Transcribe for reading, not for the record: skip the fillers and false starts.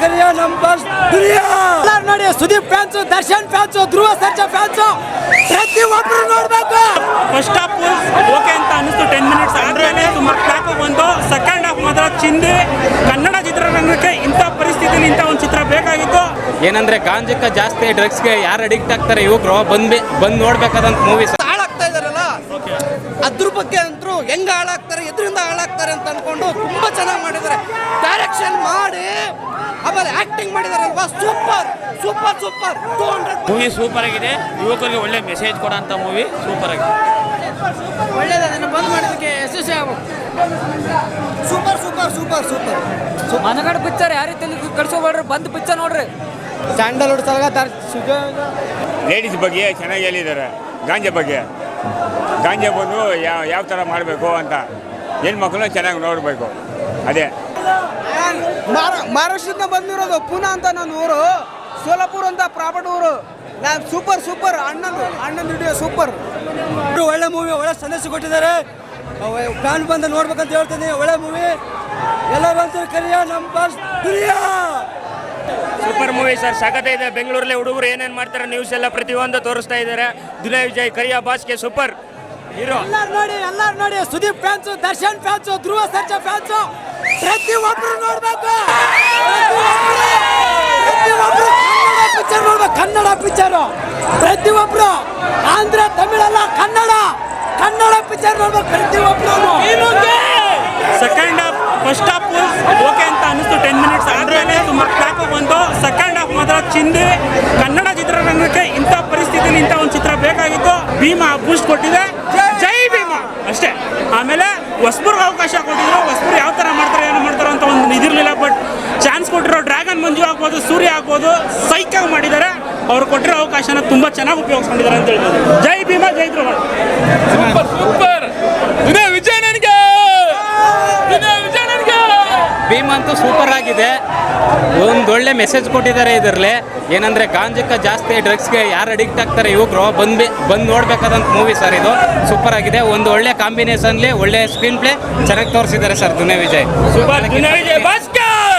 ಕರಿಯ ನಮ್ಮ ನೋಡಿ Sudeep fans, Darshan fans, Dhruva Sarja fans ಪ್ರತಿ ಒಬ್ಬರು ನೋಡ್ಬೇಕು. ಫಸ್ಟ್ ಹಾಫ್ ಓಕೆ ಅಂತ ಅನಿಸ್ತು, 10 ಮಿನಿಟ್ಸ್ ಆದ್ಮೇಲೆ ತುಂಬಾ ಕ್ಲಾಪ್ ಬಂತು. ಸೆಕೆಂಡ್ ಹಾಫ್ ಮಾತ್ರ ಚಿಂದಿ. ಕನ್ನಡ ಚಿತ್ರರಂಗಕ್ಕೆ ಇಂಥ ಪರಿಸ್ಥಿತಿಯಲ್ಲಿ ಇಂಥ ಒಂದು ಚಿತ್ರ ಬೇಕಾಗಿತ್ತು. ಏನಂದ್ರೆ ಗಾಂಜಕ್ಕೆ ಜಾಸ್ತಿ, ಡ್ರಗ್ಸ್ಗೆ ಯಾರು ಅಡಿಕ್ಟ್ ಆಗ್ತಾರೆ ಯುವಕರು ಬಂದು ನೋಡ್ಬೇಕಾದಂತ ಮೂವಿ. ಹಾಳಾಗ್ತಾ ಇದಾರಲ್ಲ, ಅದ್ರ ಬಗ್ಗೆ ಅಂತೂ ಹೆಂಗ ಹಾಳಾಗ್ತಾರೆ, ಎದ್ರಿಂದ ಹಾಳಾಗ್ತಾರೆ ಅಂತ ಅನ್ಕೊಂಡು ತುಂಬಾ ಚೆನ್ನಾಗಿ ಮಾಡಿದ್ದಾರೆ. ಡೈರೆಕ್ಷನ್ ಮಾಡಿ ಆಮೇಲೆ ಆಕ್ಟಿಂಗ್ ಮಾಡಿದಾರಲ್ವಾ, super super super. Movie super ಆಗಿದೆ. ಯುವಕರಿಗೆ ಒಳ್ಳೆ ಮೆಸೇಜ್ ಕೊಡೋಂಥ ಮೂವಿ ಸೂಪರ್ ಆಗಿದೆ. ಒಳ್ಳೇದನ್ನ ಬಂದ್ ಮಾಡೋದಕ್ಕೆ ಯಶಸ್ವಿ ಆಗ್ಬೇಕು. Super super super super. ಮನಗಡ ಪಿಕ್ಚರ್ ಯಾವ ರೀತಿ ಕಳ್ಸೋಬೇಡ್ರಿ, ಬಂದು ಪಿಕ್ಚರ್ ನೋಡ್ರಿ. ಸ್ಯಾಂಡಲ್ವುಡ್ ಸಲಗ ಲೇಡೀಸ್ ಬಗ್ಗೆ ಚೆನ್ನಾಗಿ ಹೇಳಿದ್ದಾರೆ. ಗಾಂಜಾ ಬಗ್ಗೆ, ಗಾಂಜಾ ಬಂದು ಯಾವ ಥರ ಮಾಡಬೇಕು ಅಂತ ಹೆಣ್ಮಕ್ಳನ್ನ ಚೆನ್ನಾಗಿ ನೋಡಬೇಕು. ಅದೇ ಮಹಾರಾಷ್ಟ್ರದಿಂದ ಬಂದಿರೋದು, ಪುನಾ ಅಂತ ನನ್ನ ಊರು, ಸೋಲಾಪುರ ಅಂತ ಪ್ರಾಪರ್ಟ್ ಊರು. ನಾನು ಸೂಪರ್ ಸೂಪರ್. ಅಣ್ಣನ ವಿಡಿಯೋ ಸೂಪರ್. ಒಳ್ಳೆ ಮೂವಿ, ಒಳ್ಳೆ ಸಂದೇಶ ಕೊಟ್ಟಿದ್ದಾರೆ. ಫ್ಯಾನ್ ಬಂದು ನೋಡ್ಬೇಕಂತ ಹೇಳ್ತೀನಿ. ಒಳ್ಳೆ ಮೂವಿ, ಎಲ್ಲರೂ ಅಂತ ಕರಿಯ ನಮ್ಮ ಸೂಪರ್ ಮೂವಿ ಸರ್, ಸಖತ್ ಇದೆ. ಬೆಂಗಳೂರಲ್ಲಿ ಹುಡುಗರು ಏನೇನು ಮಾಡ್ತಾರೆ ನ್ಯೂಸ್ ಎಲ್ಲ ಪ್ರತಿಯೊಂದು ತೋರಿಸ್ತಾ ಇದ್ದಾರೆ. ದುನಿಯಾ ವಿಜಯ್ ಕರಿಯ ಬಾಸ್ಗೆ ಸೂಪರ್ ಹೀರೋ. ಎಲ್ಲರೂ ನೋಡಿ Sudeep fans, Darshan fans, Dhruva Sarja fans ಪ್ರತಿ ಒಬ್ಬರು ನೋಡ್ಬೇಕು. ಪಿಕ್ಚರ್ ನೋಡ್ಬೇಕು, ಕನ್ನಡ ಪಿಕ್ಚರು. ಪ್ರತಿ ಒಬ್ರು ಆಂಧ್ರ, ತಮಿಳೆಲ್ಲ ಕನ್ನಡ ಪಿಕ್ಚರ್ ನೋಡ್ಬೇಕು ಪ್ರತಿ ಒಬ್ರು. Second half first half okay ಅಂತ ಅನಿಸ್ತು, 10 ಮಿನಿಟ್ಸ್ ಆದ್ಮೇಲೆ ತುಂಬಾ ಕ್ಲಾಪ್ ಬಂತು. ಸೆಕೆಂಡ್ ಹಾಫ್ ಮಾತ್ರ ಚಿಂದಿ. ಕನ್ನಡ ಚಿತ್ರರಂಗಕ್ಕೆ ಇಂಥ ಪರಿಸ್ಥಿತಿಯಲ್ಲಿ ಇಂಥ ಒಂದು ಚಿತ್ರ ಬೇಕಾಗಿತ್ತು. ಭೀಮಾ ಬೂಸ್ಟ್ ಕೊಟ್ಟಿದೆ, ಜೈ ಭೀಮಾ ಅಷ್ಟೇ. ಆಮೇಲೆ ಹೊಸಬ್ರಿಗೆ ಅವಕಾಶ ಕೊಟ್ಟಿದ್ರು. ಹೊಸಬ್ರು ಯಾವ ಥರ ಮಾಡ್ತಾರೆ ಏನೋ ಮಾಡ್ತಾರೆ ಅಂತ ಒಂದು ಇದಿರಲಿಲ್ಲ. ಬಟ್ ಚಾನ್ಸ್ ಕೊಟ್ಟಿರೋ ಡ್ರ್ಯಾಗನ್ ಮಂಜು ಆಗ್ಬೋದು, ಸೂರ್ಯ ಆಗ್ಬೋದು, ಸೈಕಾಗಿ ಮಾಡಿದ್ದಾರೆ. ಅವ್ರು ಕೊಟ್ಟಿರೋ ಅವಕಾಶನ ತುಂಬ ಚೆನ್ನಾಗಿ ಉಪಯೋಗಿಸ್ಕೊಂಡಿದ್ದಾರೆ ಅಂತ ಹೇಳ್ಬೋದು. ಜೈ ಭೀಮಾ, ಜೈ ಧ್ರುವ. Super super. ವಿಜಯ್ ನನಗೆ ಭೀಮ್ ಅಂತೂ ಸೂಪರ್ ಆಗಿದೆ. ಒಂದೊಳ್ಳೆ ಮೆಸೇಜ್ ಕೊಟ್ಟಿದ್ದಾರೆ ಇದರಲ್ಲಿ. ಏನಂದ್ರೆ ಗಾಂಜಕ್ಕೆ ಜಾಸ್ತಿ, ಡ್ರಗ್ಸ್ಗೆ ಯಾರು ಅಡಿಕ್ಟ್ ಆಗ್ತಾರೆ ಯುವಕರು ಬಂದು ನೋಡ್ಬೇಕಾದಂತ ಮೂವಿ ಸರ್ ಇದು. ಸೂಪರ್ ಆಗಿದೆ. ಒಂದು ಒಳ್ಳೆ ಕಾಂಬಿನೇಷನ್ಲಿ ಒಳ್ಳೆ ಸ್ಕ್ರೀನ್ ಪ್ಲೇ ಚೆನ್ನಾಗಿ ತೋರಿಸಿದ್ದಾರೆ ಸರ್ ದುನಿಯಾ ವಿಜಯ್. ಸೂಪರ್. ದುನಿಯಾ ವಿಜಯ್ ಬಾಸ್ಕರ್.